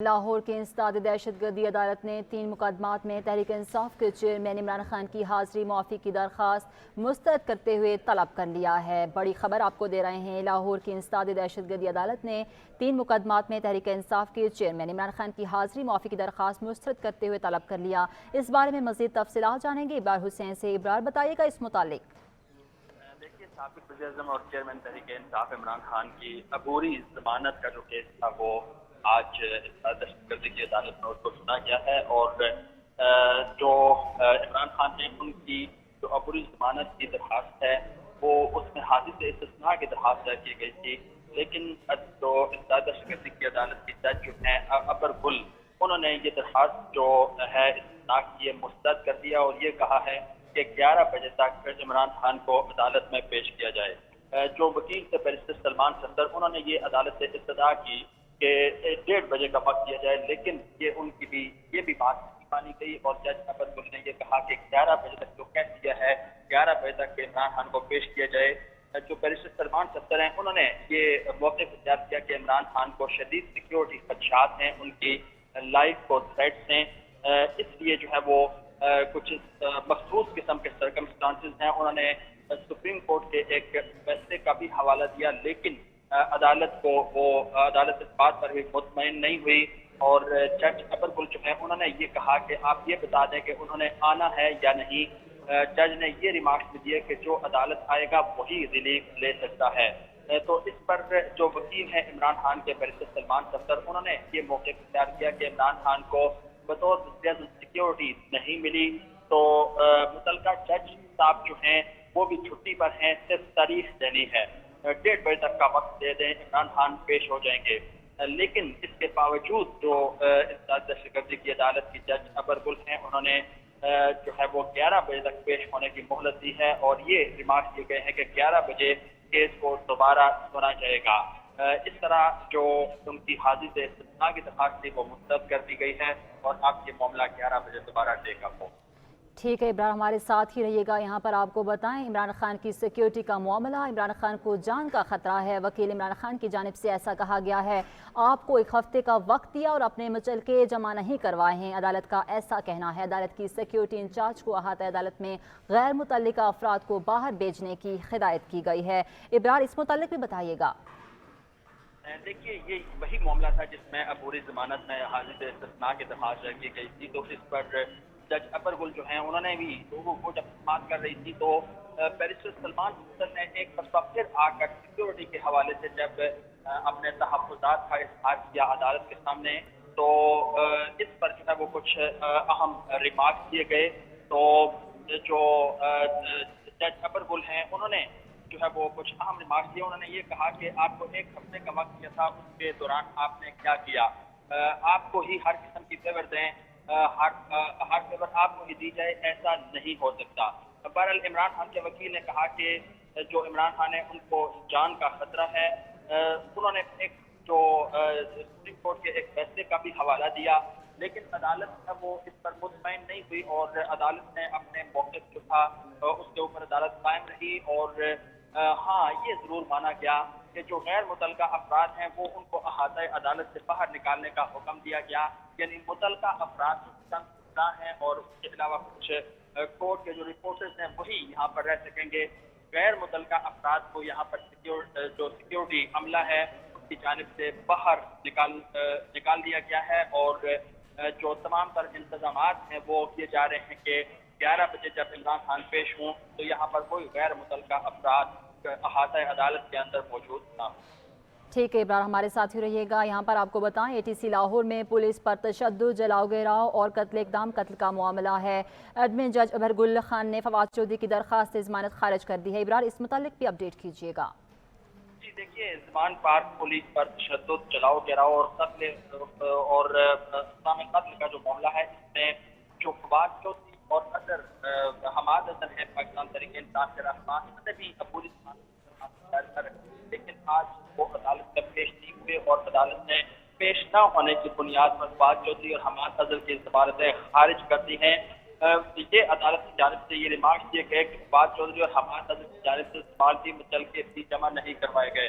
لاہور کے انسداد دہشت گردی عدالت نے 3 مقدمات میں تحریک انصاف کے چیئرمین عمران خان کی حاضری معافی کی درخواست مسترد کرتے ہوئے طلب کر لیا ہے۔ بڑی خبر آپ کو دے رہے ہیں، لاہور کی انسداد دہشت گردی عدالت نے 3 مقدمات میں تحریک انصاف کے چیئرمین عمران خان کی حاضری معافی کی درخواست مسترد کرتے ہوئے طلب کر لیا۔ اس بارے میں مزید تفصیلات جانیں گے ابرار حسین سے۔ ابرار، بتائیے گا اس متعلق۔ دیکھیے، سابق وزیر اعظم اور چیئرمین تحریک انصاف عمران خان کی عبوری ضمانت کا جو کیس تھا وہ آج دہشت گردی کی عدالت میں اس کو سنا گیا ہے، اور جو عمران خان نے ان کی جو عبوری ضمانت کی درخواست ہے وہ اس میں حادث استثناء کی درخواست طے کی گئی تھی، لیکن جو دہشت گردی کی عدالت کی جج جو ہیں اکبر گل، انہوں نے یہ درخواست جو ہے استثناء کی مسترد کر دیا اور یہ کہا ہے کہ 11 بجے تک عمران خان کو عدالت میں پیش کیا جائے۔ جو وکیل تھے بیرسٹر سلمان صفدر، انہوں نے یہ عدالت سے استدعا کی کہ 1:30 بجے کا وقت دیا جائے، لیکن یہ بھی بات نہیں مانی گئی اور جج اکبر گل نے یہ کہا کہ 11 بجے تک جو کہہ دیا ہے 11 بجے تک عمران خان کو پیش کیا جائے۔ جو بیرسٹر سلمان صفدر ہیں، انہوں نے یہ موقف اختیار کیا کہ عمران خان کو شدید سیکیورٹی خدشات ہیں، ان کی لائف کو تھریٹس ہیں، اس لیے جو ہے وہ کچھ مخصوص قسم کے سرکمسٹانسز ہیں۔ انہوں نے سپریم کورٹ کے ایک فیصلے کا بھی حوالہ دیا، لیکن عدالت اس بات پر بھی مطمئن نہیں ہوئی، اور جج اکبر گل جو ہے انہوں نے یہ کہا کہ آپ یہ بتا دیں کہ انہوں نے آنا ہے یا نہیں۔ جج نے یہ ریمارکس بھی دیے کہ جو عدالت آئے گا وہی ریلیف لے سکتا ہے۔ تو اس پر جو وکیل ہیں عمران خان کے بیرسٹر سلمان صفدر، انہوں نے یہ موقف اختیار کیا کہ عمران خان کو بطور سیکیورٹی نہیں ملی، تو متعلقہ جج صاحب جو ہیں وہ بھی چھٹی پر ہیں، صرف تاریخ دینی ہے، 1:30 بجے تک کا وقت دے دیں، عمران خان پیش ہو جائیں گے۔ لیکن اس کے باوجود جو دہشت گردی کی عدالت کی جج اکبر گل ہیں، انہوں نے جو ہے وہ 11 بجے تک پیش ہونے کی مہلت دی ہے، اور یہ ریمارک کیے گئے ہیں کہ 11 بجے کیس کو دوبارہ سنا جائے گا۔ اس طرح جو ان کی حاضری سے استثناء کی درخواست تھی وہ مسترد کر دی گئی ہے، اور اب یہ معاملہ 11 بجے دوبارہ ٹیک اپ ہو۔ ٹھیک ہے ابراہیم، ہمارے ساتھ ہی رہیے گا۔ یہاں پر آپ کو بتائیں، عمران خان کی سیکیورٹی کا معاملہ، عمران خان کو جان کا خطرہ ہے، وکیل عمران خان کی جانب سے ایسا کہا گیا ہے آپ کو 1 ہفتے کا وقت دیا اور اپنے مچلکے جمع نہیں کروائے ہیں، عدالت کا ایسا کہنا ہے۔ عدالت کی سیکیورٹی انچارج کو احاطہ عدالت میں غیر متعلقہ افراد کو باہر بھیجنے کی ہدایت کی گئی ہے۔ ابرار، اس متعلق بھی بتائیے گا۔ دیکھیے، یہ وہی معاملہ تھا جس میں عبوری ضمانت میں حاضری سے استثناء کی درخواست کی گئی تھی، تو اس پر جج اکبر گل جو ہیں انہوں نے بھی لوگوں کو جب بات کر رہی تھی تو بیرسٹر سلمان صفدر نے ایک مرتبہ پھر آ کر سیکیورٹی کے حوالے سے جب اپنے تحفظات کا اظہار کیا عدالت کے سامنے، تو اس پر جو ہے وہ کچھ اہم ریمارکس کیے گئے۔ تو جو جج اکبر گل ہیں انہوں نے جو ہے وہ کچھ اہم ریمارکس دیے۔ انہوں نے یہ کہا کہ آپ کو 1 ہفتے کا وقت دیا تھا، اس کے دوران آپ نے کیا کیا؟ آپ کو ہی ہر قسم کی فیور دیں، ہر فیور آپ کو ہی دی جائے، ایسا نہیں ہو سکتا۔ بہرحال عمران خان کے وکیل نے کہا کہ جو عمران خان ہے ان کو جان کا خطرہ ہے۔ انہوں نے ایک جو سپریم کورٹ کے ایک فیصلے کا بھی حوالہ دیا، لیکن عدالت وہ اس پر مطمئن نہیں ہوئی، اور عدالت نے اپنے موقف جو تھا اس کے اوپر عدالت قائم رہی، اور ہاں یہ ضرور مانا گیا کہ جو غیر متعلقہ افراد ہیں وہ ان کو احاطہ عدالت سے باہر نکالنے کا حکم دیا گیا، یعنی متعلقہ افراد جو ہیں اور اس کے علاوہ کچھ کورٹ کے جو رپورٹرز ہیں وہی یہاں پر رہ سکیں گے۔ غیر متعلقہ افراد کو یہاں پر جو سیکیورٹی عملہ ہے اس کی جانب سے باہر نکال دیا گیا ہے، اور جو تمام تر انتظامات ہیں وہ کیے جا رہے ہیں کہ 11 بجے جب عمران خان پیش ہوں تو یہاں پر کوئی غیر متعلقہ افراد احاطہ عدالت کے اندر موجود نہ ہوں۔ ٹھیک ہے ابرار، ہمارے ساتھ ہی رہیے گا۔ یہاں پر آپ کو بتائیں، اے ٹی سی لاہور میں پولیس پر تشدد، جلاؤ گھیراؤ اور قتل کا معاملہ ہے۔ ایڈمن جج اکبر گل خان نے فواد چودھری کی درخواست ضمانت خارج کر دی ہے۔ ابرار، اس متعلق بھی اپڈیٹ کیجیے گا۔ جی دیکھیے، زمان پارک پولیس پر تشدد، جلاؤ گھیراؤ اور قتل کا جو معاملہ ہے، اس میں جو فواد چودھری اور حماد اظہر ہے پاکستان تحریک انصاف کے رہنما، انہوں نے بھی عبوری ضمانت، لیکن آج وہ عدالت میں پیش نہیں ہوئے، اور عدالت نے پیش نہ ہونے کی بنیاد پر فواد چودھری اور حماد اظہر کی ضمانتیں خارج کر دی ہیں۔ یہ عدالت کی جانب سے یہ ریمارکس دیے گئے کہ فواد چودھری اور حماد اظہر کی جانب سے ضمانتی مچلکے بھی جمع نہیں کروائے گئے۔